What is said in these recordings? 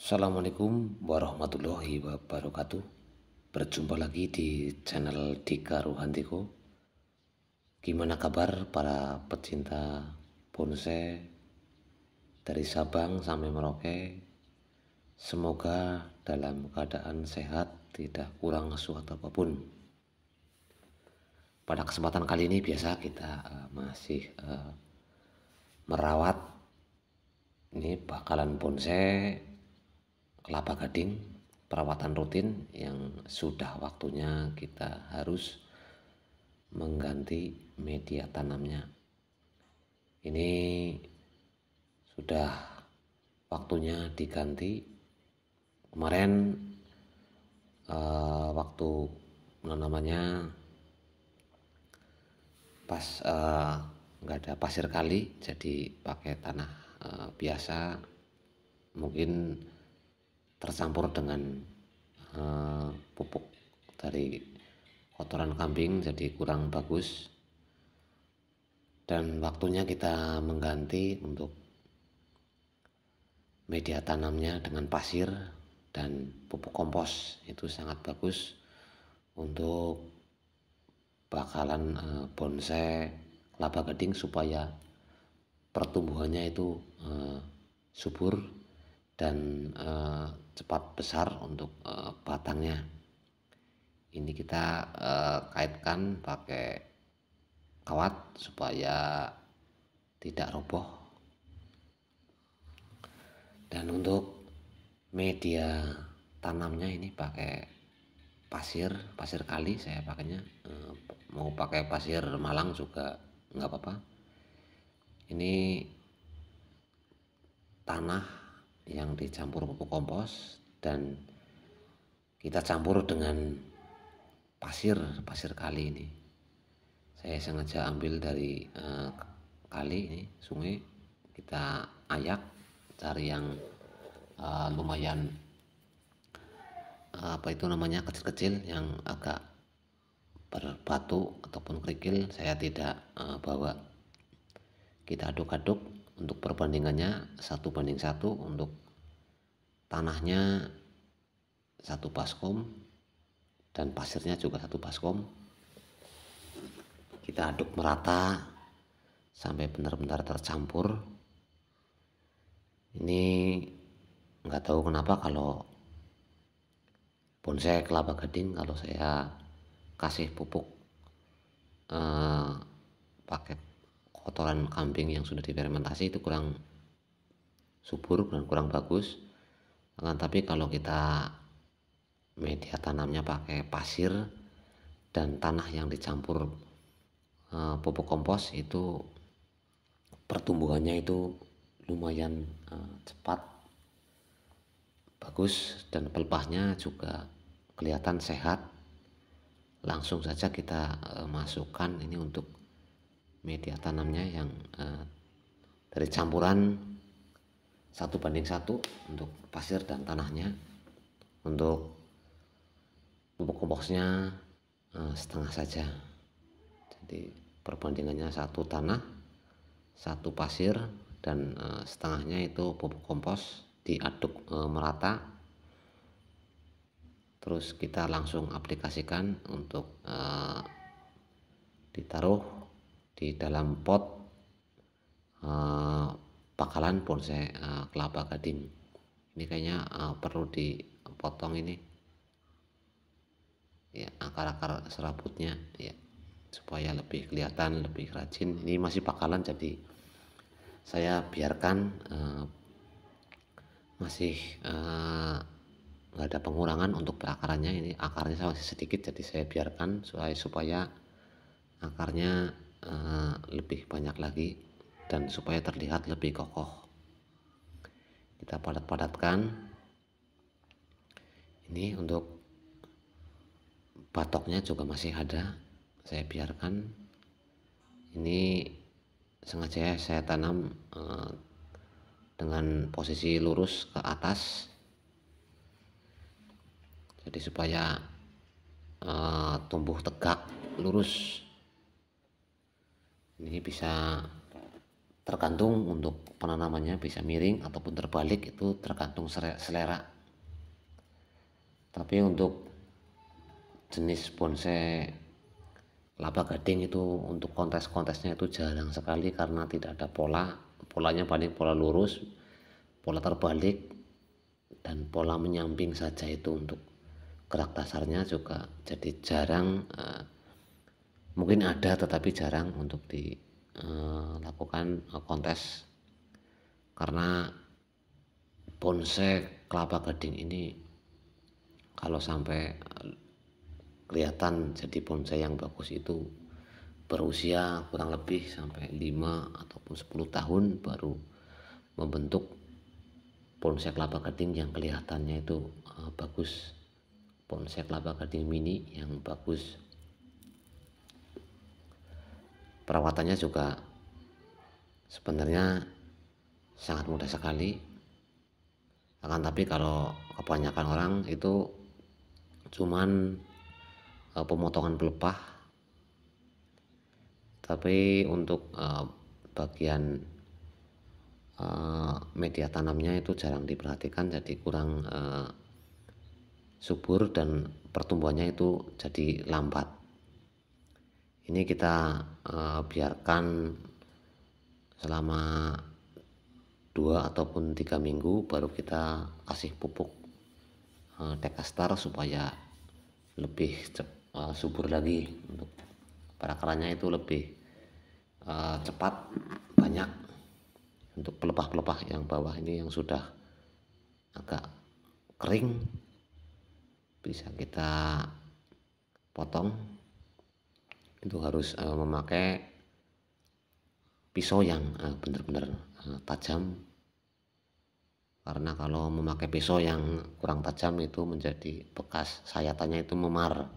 Assalamualaikum warahmatullahi wabarakatuh. Berjumpa lagi di channel Dika Ruhantiko. Gimana kabar para pecinta bonsai dari Sabang sampai Merauke? Semoga dalam keadaan sehat, tidak kurang suatu apapun. Pada kesempatan kali ini biasa kita masih merawat ini bakalan bonsai kelapa gading, perawatan rutin yang sudah waktunya kita harus mengganti media tanamnya. Ini sudah waktunya diganti. Kemarin waktu namanya pas nggak ada pasir kali, jadi pakai tanah biasa, mungkin tercampur dengan pupuk dari kotoran kambing, jadi kurang bagus. Dan waktunya kita mengganti untuk media tanamnya dengan pasir dan pupuk kompos. Itu sangat bagus untuk bakalan bonsai kelapa gading supaya pertumbuhannya itu subur dan cepat besar untuk batangnya. Ini kita kaitkan pakai kawat supaya tidak roboh. Dan untuk media tanamnya ini pakai pasir kali saya pakainya. Mau pakai pasir Malang juga nggak apa-apa. Ini tanah yang dicampur pupuk kompos dan kita campur dengan pasir kali ini. Saya sengaja ambil dari kali ini, sungai, kita ayak, cari yang lumayan apa itu namanya, kecil-kecil, yang agak berbatu ataupun kerikil. Saya tidak bawa. Kita aduk-aduk. Untuk perbandingannya 1:1, untuk tanahnya 1 baskom dan pasirnya juga 1 baskom. Kita aduk merata sampai benar-benar tercampur. Ini nggak tahu kenapa kalau bonsai kelapa gading, kalau saya kasih pupuk pakai kotoran kambing yang sudah difermentasi, itu kurang subur dan kurang bagus. Tapi kalau kita media tanamnya pakai pasir dan tanah yang dicampur pupuk kompos, itu pertumbuhannya itu lumayan cepat, bagus, dan pelepahnya juga kelihatan sehat. Langsung saja kita masukkan ini untuk media tanamnya yang dari campuran 1:1 untuk pasir dan tanahnya. Untuk pupuk komposnya setengah saja, jadi perbandingannya 1 tanah 1 pasir, dan setengahnya itu pupuk kompos. Diaduk merata, terus kita langsung aplikasikan untuk ditaruh di dalam pot bakalan bonsai kelapa gading. Ini kayaknya perlu dipotong ini ya, akar-akar serabutnya ya, supaya lebih kelihatan, lebih rajin. Ini masih bakalan, jadi saya biarkan masih nggak ada pengurangan untuk perakarannya. Ini akarnya masih sedikit, jadi saya biarkan supaya akarnya lebih banyak lagi dan supaya terlihat lebih kokoh. Kita padat-padatkan. Ini untuk batoknya juga masih ada, saya biarkan. Ini sengaja saya tanam dengan posisi lurus ke atas, jadi supaya tumbuh tegak lurus. Ini bisa tergantung untuk penanamannya, bisa miring ataupun terbalik, itu tergantung selera. Tapi untuk jenis bonsai kelapa gading itu untuk kontes-kontesnya itu jarang sekali karena tidak ada polanya paling pola lurus, pola terbalik, dan pola menyamping saja. Itu untuk gerak dasarnya juga jadi jarang, mungkin ada tetapi jarang untuk dilakukan kontes, karena bonsai kelapa gading ini kalau sampai kelihatan jadi bonsai yang bagus itu berusia kurang lebih sampai 5 ataupun 10 tahun baru membentuk bonsai kelapa gading yang kelihatannya itu bagus, bonsai kelapa gading mini yang bagus. Perawatannya juga sebenarnya sangat mudah sekali, akan tapi kalau kebanyakan orang itu cuman pemotongan pelepah, tapi untuk bagian media tanamnya itu jarang diperhatikan, jadi kurang subur dan pertumbuhannya itu jadi lambat. Ini kita biarkan selama 2 ataupun 3 minggu baru kita kasih pupuk dekastar supaya lebih subur lagi, untuk perakarannya itu lebih cepat, banyak. Untuk pelepah-pelepah yang bawah ini yang sudah agak kering bisa kita potong. Itu harus memakai pisau yang benar-benar tajam, karena kalau memakai pisau yang kurang tajam itu menjadi bekas sayatannya itu memar.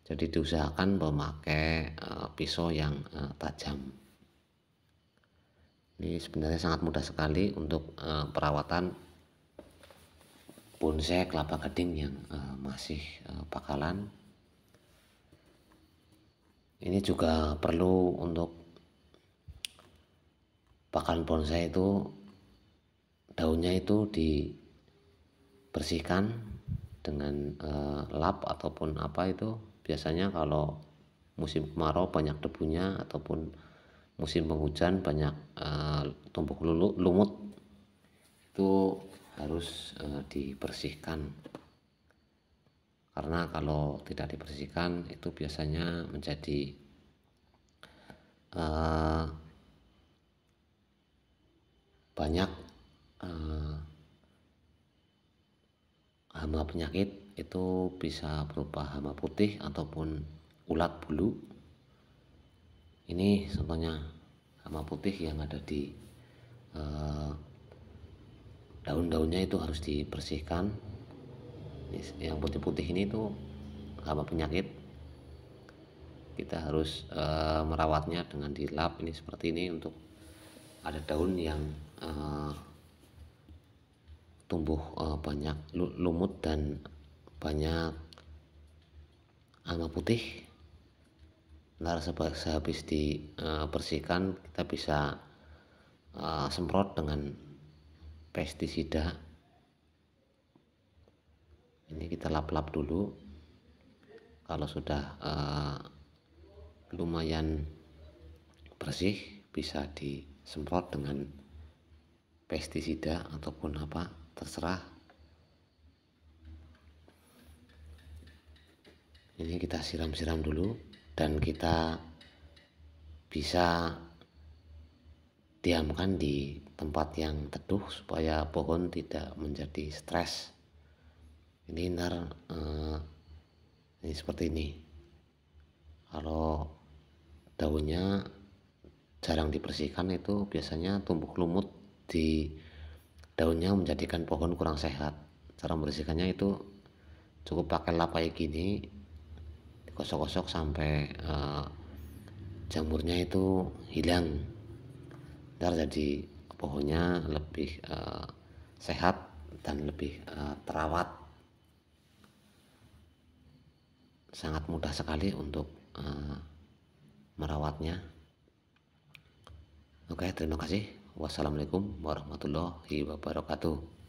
Jadi diusahakan memakai pisau yang tajam. Ini sebenarnya sangat mudah sekali untuk perawatan bonsai kelapa gading yang masih bakalan. Ini juga perlu untuk bakalan bonsai itu daunnya itu dibersihkan dengan lap ataupun apa. Itu biasanya kalau musim kemarau banyak debunya ataupun musim penghujan banyak tumbuh lumut, itu harus dibersihkan, karena kalau tidak dibersihkan itu biasanya menjadi banyak hama penyakit. Itu bisa berupa hama putih ataupun ulat bulu. Ini contohnya hama putih yang ada di daun-daunnya, itu harus dibersihkan. Yang putih-putih ini tuh hama penyakit, kita harus merawatnya dengan dilap. Ini seperti ini, untuk ada daun yang tumbuh banyak lumut dan banyak hama putih. Ntar sehabis dibersihkan kita bisa semprot dengan pestisida. Ini kita lap-lap dulu. Kalau sudah lumayan bersih bisa disemprot dengan pestisida ataupun apa, terserah. Ini kita siram-siram dulu, dan kita bisa diamkan di tempat yang teduh supaya pohon tidak menjadi stres. Ini ntar ini seperti ini. Kalau daunnya jarang dibersihkan itu biasanya tumbuh lumut di daunnya menjadikan pohon kurang sehat. Cara membersihkannya itu cukup pakai lap kayak gini, digosok-gosok sampai jamurnya itu hilang. Ntar jadi pohonnya lebih sehat dan lebih terawat. Sangat mudah sekali untuk merawatnya. Oke, terima kasih. Wassalamualaikum warahmatullahi wabarakatuh.